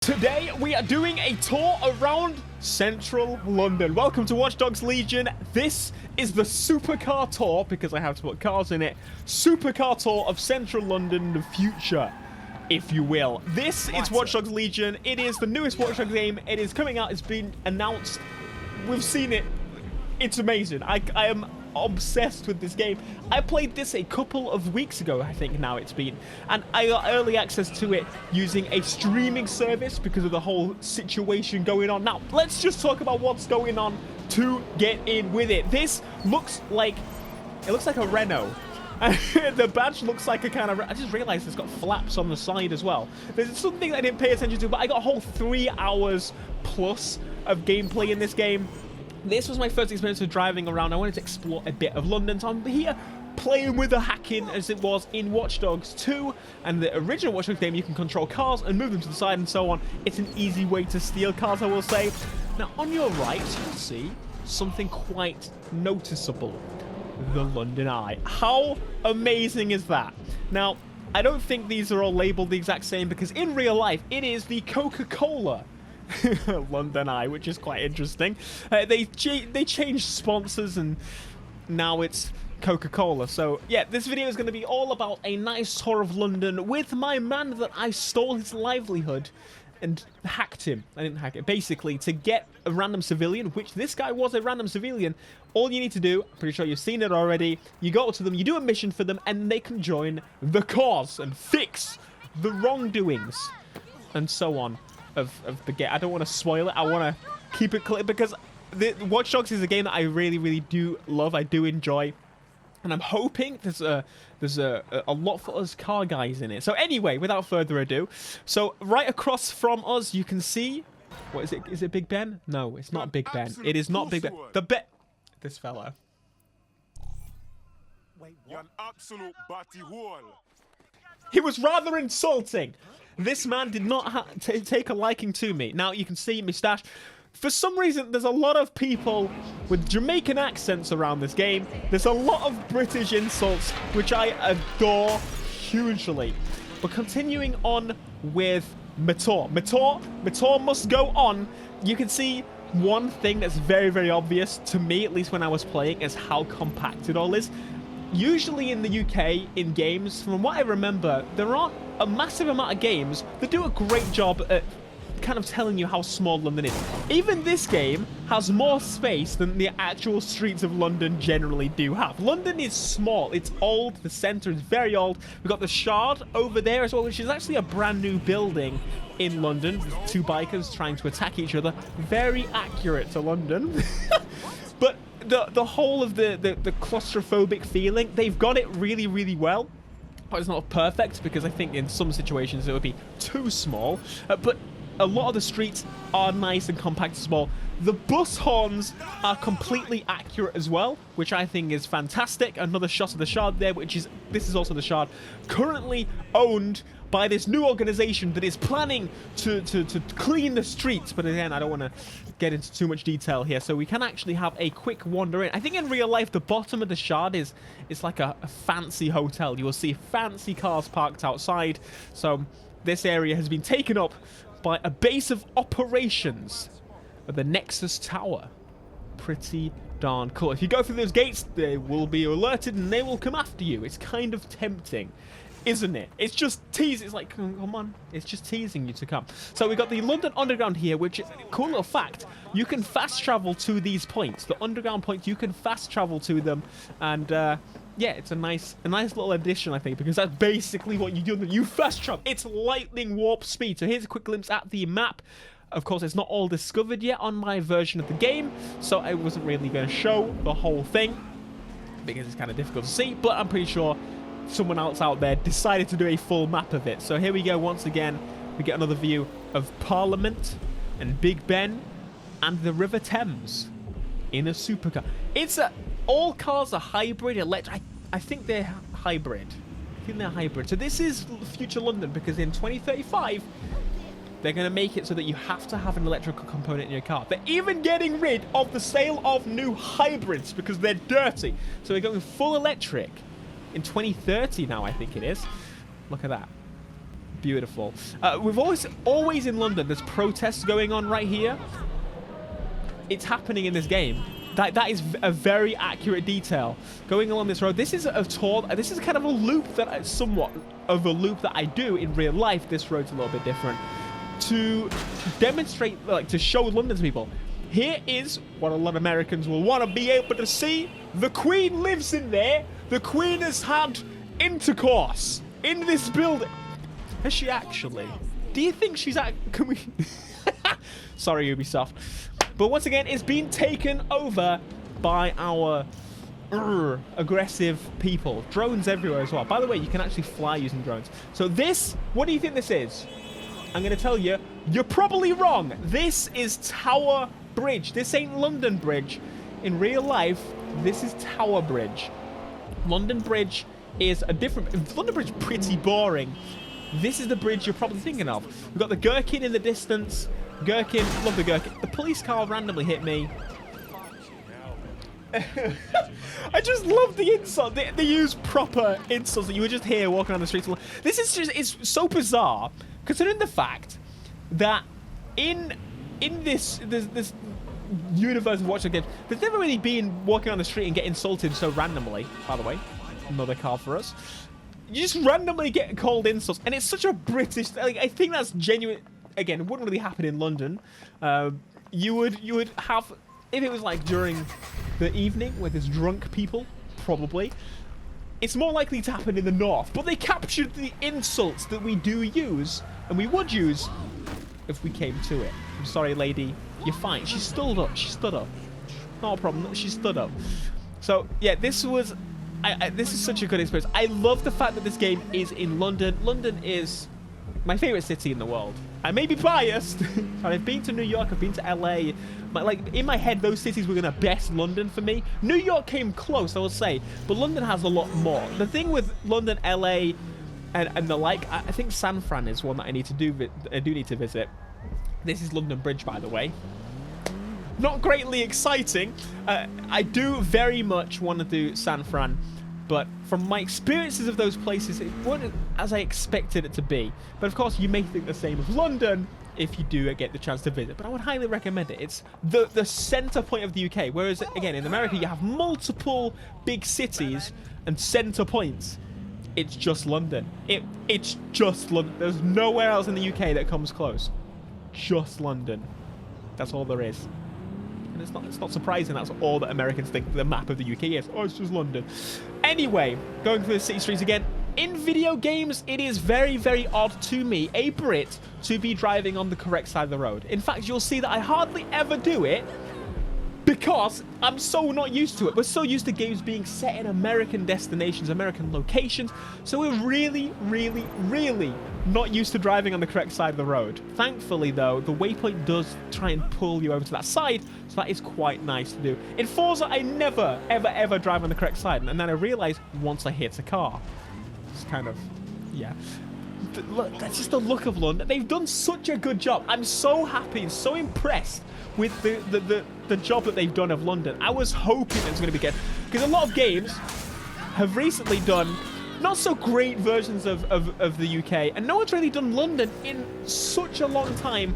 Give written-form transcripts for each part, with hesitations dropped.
Today we are doing a tour around central London. Welcome to Watch Dogs Legion. This is the Supercar tour, because I have to put cars in it. Supercar tour of central London, the future, if you will. This is Watch Dogs Legion. It is the newest Watch Dogs game. It is coming out. It's been announced. We've seen it. It's amazing. I am obsessed with this game. I played this a couple of weeks ago, I think now it's been, and I got early access to it using a streaming service because of the whole situation going on. Now let's just talk about what's going on to get in with it. This looks like a Renault. The badge looks like a kind of... I just realized it's got flaps on the side as well. There's something I didn't pay attention to, but I got a whole 3 hours plus of gameplay in this game. This was my first experience with driving around. I wanted to explore a bit of London, so I'm here playing with the hacking as it was in Watch Dogs 2. And the original Watch Dogs game, you can control cars and move them to the side and so on. It's an easy way to steal cars, I will say. Now, on your right, you'll see something quite noticeable. The London Eye. How amazing is that? Now, I don't think these are all labeled the exact same, because in real life, it is the Coca-Cola London Eye, which is quite interesting. They changed sponsors and now it's Coca-Cola. So yeah, this video is going to be all about a nice tour of London with my man that I stole his livelihood and hacked him. I didn't hack it. Basically, to get a random civilian, which this guy was a random civilian, all you need to do, I'm pretty sure you've seen it already, you go to them, you do a mission for them, and they can join the cause and fix the wrongdoings and so on. Of the game. I don't want to spoil it. I want to keep it clear, because the Watch Dogs is a game that I really do love. I do enjoy, and I'm hoping there's a lot for us car guys in it. So anyway, without further ado, so right across from us, you can see, what is it? Is it Big Ben? No, it's not Big Ben. It is not Big Ben. This fella. You're an absolute batty hole. He was rather insulting. This man did not take a liking to me. Now, you can see moustache. For some reason, there's a lot of people with Jamaican accents around this game. There's a lot of British insults, which I adore hugely. But continuing on with Mator. Mator must go on. You can see one thing that's very obvious, to me, at least when I was playing, is how compact it all is. Usually in the UK, in games, from what I remember, there aren't a massive amount of games that do a great job at kind of telling you how small London is. Even this game has more space than the actual streets of London generally do have. London is small, it's old, the centre is very old. We've got the Shard over there as well, which is actually a brand new building in London. There's 2 bikers trying to attack each other. Very accurate to London. But the whole of the claustrophobic feeling, they've got it really well. But it's not perfect, because I think in some situations it would be too small. But a lot of the streets are nice and compact and small. The bus horns are completely accurate as well, which I think is fantastic. Another shot of the Shard there, this is also the Shard, currently owned by this new organization that is planning to clean the streets. But again, I don't want to get into too much detail here, so we can actually have a quick wander in. I think in real life, the bottom of the Shard is like a fancy hotel. You will see fancy cars parked outside. So this area has been taken up by a base of operations of the Nexus Tower. Pretty darn cool. If you go through those gates, they will be alerted and they will come after you. It's kind of tempting, isn't it? It's just teasing. It's like, come on. It's just teasing you to come. So we've got the London Underground here, which is a cool little fact. You can fast travel to these points. The underground points, you can fast travel to them. And yeah, it's a nice little addition, I think, because that's basically what you do. You fast travel. It's lightning warp speed. So here's a quick glimpse at the map. Of course, it's not all discovered yet on my version of the game, so I wasn't really going to show the whole thing, because it's kind of difficult to see, but I'm pretty sure someone else out there decided to do a full map of it. So here we go once again. We get another view of Parliament and Big Ben and the River Thames in a supercar. All cars are hybrid, electric. I think they're hybrid. So this is future London, because in 2035, they're going to make it so that you have to have an electrical component in your car. They're even getting rid of the sale of new hybrids because they're dirty. So we're going full electric in 2030 now, I think it is. Look at that. Beautiful. We've always in London, there's protests going on right here. It's happening in this game. That is a very accurate detail. Going along this road, this is a tour. This is kind of a loop that somewhat of a loop that I do in real life. This road's a little bit different to demonstrate, like to show London to people. Here is what a lot of Americans will want to be able to see. The Queen lives in there. The Queen has had intercourse in this building. Has she actually? Do you think she's can we? Sorry, Ubisoft. But once again, it's been taken over by our aggressive people. Drones everywhere as well. By the way, you can actually fly using drones. So this, what do you think this is? I'm going to tell you, you're probably wrong. This is Tower Bridge. This ain't London Bridge. In real life, this is Tower Bridge. London Bridge is a different... London Bridge is pretty boring. This is the bridge you're probably thinking of. We've got the Gherkin in the distance. Gherkin, love the Gherkin. The police car randomly hit me. I just love the insult. They use proper insults that you would just hear walking on the streets. This is just, it's so bizarre, considering the fact that in this universe of watching games, there's never really been walking on the street and get insulted so randomly. By the way, another car for us. You just randomly get called insults, and it's such a British. Like, I think that's genuine. Again, it wouldn't really happen in London. You would have, if it was like during the evening where there's drunk people, probably. It's more likely to happen in the north. But they captured the insults that we do use, and we would use if we came to it. I'm sorry, lady. You're fine. She stood up. She stood up. Not a problem. She stood up. So yeah, this was. This is such a good experience. I love the fact that this game is in London. London is my favorite city in the world. I may be biased, but I've been to New York, I've been to LA. But like in my head, those cities were gonna best London for me. New York came close, I will say, but London has a lot more. The thing with London, LA, and the like, I think San Fran is one that I do need to visit. This is London Bridge, by the way. Not greatly exciting. I do very much want to do San Fran, but from my experiences of those places, it wasn't as I expected it to be. But of course, you may think the same of London if you do get the chance to visit. But I would highly recommend it. It's the center point of the UK. Whereas, again, in America, you have multiple big cities and center points. It's just London. It's just London. There's nowhere else in the UK that comes close. Just London. That's all there is. And it's not surprising that's all that Americans think the map of the UK is. Oh, it's just London. Anyway, going through the city streets again. In video games, it is very, very odd to me, a Brit, to be driving on the correct side of the road. In fact, you'll see that I hardly ever do it because I'm so not used to it. We're so used to games being set in American destinations, American locations. So we're really, really, really not used to driving on the correct side of the road. Thankfully, though, the waypoint does try and pull you over to that side, so that is quite nice to do. In Forza, I never, ever, ever drive on the correct side, and then I realized once I hit a car. It's kind of, yeah. But look, that's just the look of London. They've done such a good job. I'm so happy and so impressed with the job that they've done of London. I was hoping it was going to be good, because a lot of games have recently done not so great versions of the UK, and no one's really done London in such a long time.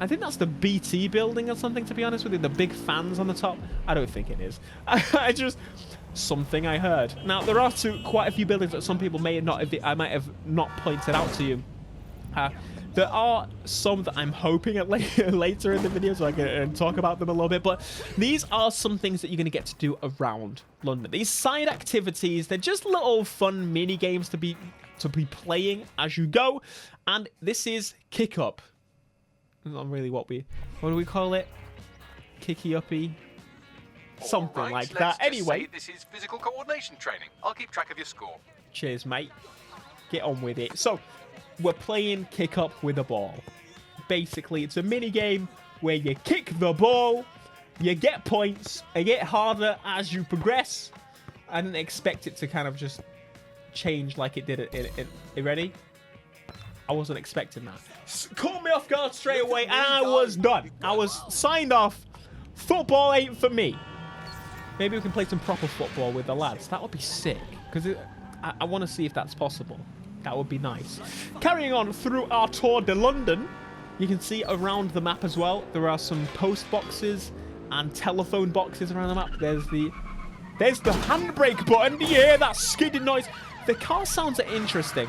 I think that's the BT building or something, to be honest with you. The big fans on the top. I don't think it is. I just... something I heard. Now, there are quite a few buildings that some people may not have... I might have not pointed out to you. There are some that I'm hoping at later in the video, so I can talk about them a little bit. But these are some things that you're going to get to do around London. These side activities, they're just little fun mini games to be playing as you go. And this is Kick Up. Not really what do we call it? Kicky Uppy. Something right, like that. Anyway, this is physical coordination training. I'll keep track of your score. Cheers, mate. Get on with it. So, we're playing Kick Up with a ball. Basically, it's a mini game where you kick the ball, you get points, and get harder as you progress. I didn't expect it to kind of just change like it did it. You ready? I wasn't expecting that. Caught me off guard straight away, and I was done. I was signed off. Football ain't for me. Maybe we can play some proper football with the lads. That would be sick, because I want to see if that's possible. That would be nice. Carrying on through our tour de London, you can see around the map as well, there are some post boxes and telephone boxes around the map. There's the handbrake button. You hear that skidding noise? The car sounds are interesting.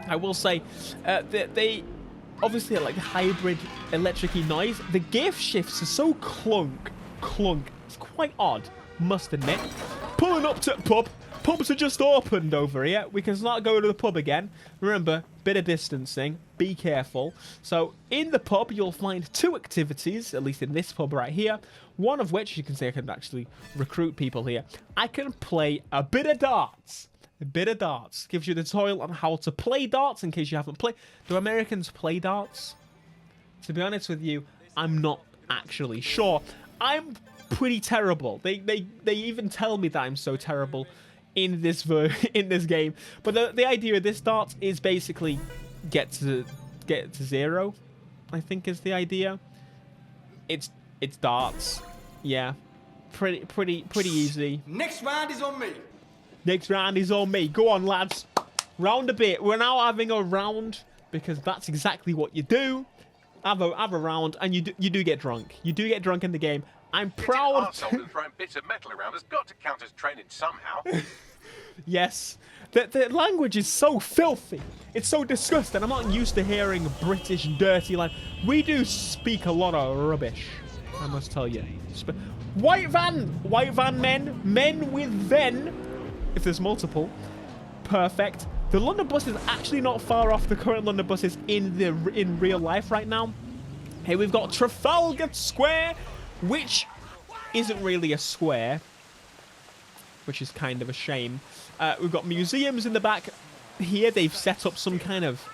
I will say, they obviously are like hybrid electric-y noise. The gear shifts are so clunk. It's quite odd, must admit. Pulling up to the pub. Pubs are just opened over here. We can start going to the pub again. Remember, bit of distancing. Be careful. So, in the pub, you'll find 2 activities, at least in this pub right here. One of which, you can see I can actually recruit people here. I can play a bit of darts. A bit of darts. Gives you the tutorial on how to play darts, in case you haven't played. Do Americans play darts? To be honest with you, I'm not actually sure. I'm pretty terrible. They even tell me that I'm so terrible in this game. But the idea of this darts is basically get to 0, I think is the idea. It's darts. Yeah. Pretty easy. Next round is on me. Next round is on me. Go on, lads. Round a bit. We're now having a round because that's exactly what you do. Have a round, and you do get drunk. You do get drunk in the game. I'm proud. Arsehole throwing bits of metal around has got to count as training somehow. Yes. The language is so filthy. It's so disgusting. I'm not used to hearing British dirty language. We do speak a lot of rubbish, I must tell you. White van men with ven, if there's multiple. Perfect. The London bus is actually not far off the current London buses in real life right now. Here we've got Trafalgar Square, which isn't really a square, which is kind of a shame. We've got museums in the back. Here they've set up some kind of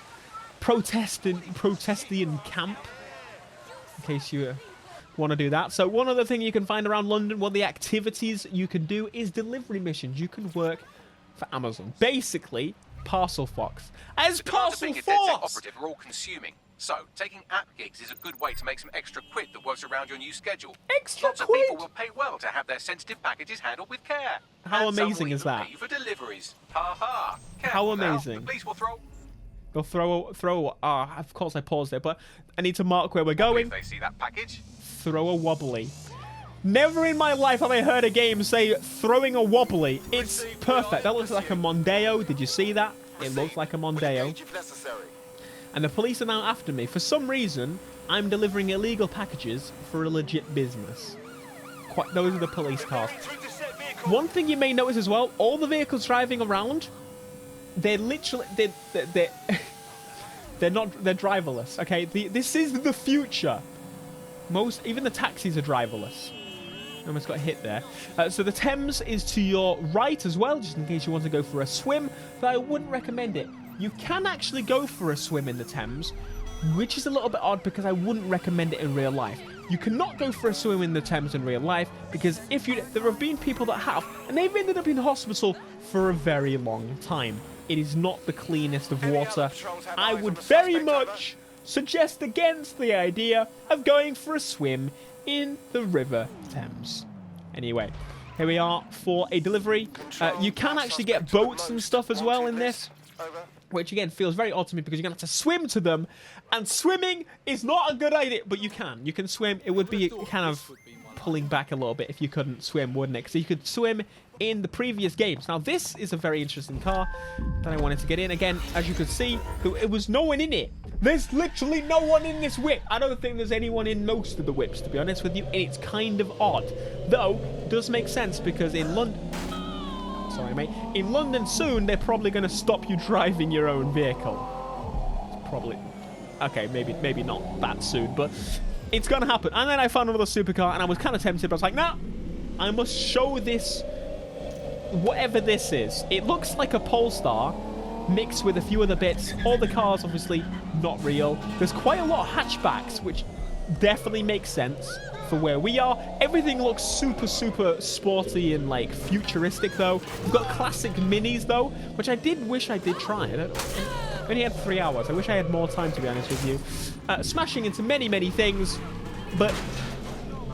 protestian camp, in case you want to do that. So one other thing you can find around London, one of the activities you can do is delivery missions. You can work for Amazon. Basically, Parcel Fox. As Parcel Fox! Operative are all consuming. So, taking app gigs is a good way to make some extra quid that works around your new schedule. Extra Lots quid? of people will pay well to have their sensitive packages handled with care. How And some amazing will is even that? pay for deliveries. Ha ha. How Careful now. amazing. The police will throw. They'll throw. Of course I paused there, but I need to mark where we're going. If they see that package. Throw a wobbly. Never in my life have I heard a game say throwing a wobbly. It's perfect. That looks like a Mondeo. Did you see that? It looks like a Mondeo. And the police are now after me. For some reason, I'm delivering illegal packages for a legit business. Those are the police cars. One thing you may notice as well, all the vehicles driving around, they're literally... They're driverless, okay? This is the future. Even the taxis are driverless. Almost got hit there. So the Thames is to your right as well, just in case you want to go for a swim, but I wouldn't recommend it. You can actually go for a swim in the Thames, which is a little bit odd because I wouldn't recommend it in real life. You cannot go for a swim in the Thames in real life because there have been people that have, and they've ended up in hospital for a very long time. It is not the cleanest of water. I would very much suggest against the idea of going for a swim in the River Thames. Anyway, here we are for a delivery. You can actually get boats and stuff as well in this, which again feels very odd to me because you're going to have to swim to them, and swimming is not a good idea, but you can swim. It would be kind of pulling back a little bit if you couldn't swim, wouldn't it? Because you could swim in the previous games. Now this is a very interesting car that I wanted to get in. Again, as you could see, there was no one in it. There's literally no one in this whip. I don't think there's anyone in most of the whips, to be honest with you, and it's kind of odd. Though, it does make sense because in London... Sorry, mate. In London soon, they're probably going to stop you driving your own vehicle. It's probably... Okay, maybe not that soon, but it's going to happen. And then I found another supercar, and I was kind of tempted, but I was like, nah, I must show this... Whatever this is. It looks like a Polestar mixed with a few other bits. All the cars, obviously, not real. There's quite a lot of hatchbacks, which definitely makes sense for where we are. Everything looks super sporty and, like, futuristic, though. We've got classic minis, though, which I wish I did try. I only had 3 hours. I wish I had more time, to be honest with you. Smashing into many things, but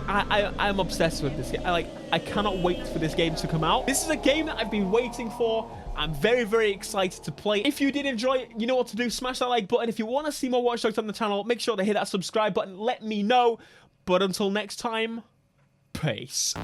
I'm obsessed with this game. I cannot wait for this game to come out. This is a game that I've been waiting for. I'm very, very excited to play. If you did enjoy it, you know what to do. Smash that like button. If you want to see more Watch Dogs on the channel, make sure to hit that subscribe button. Let me know. But until next time, peace.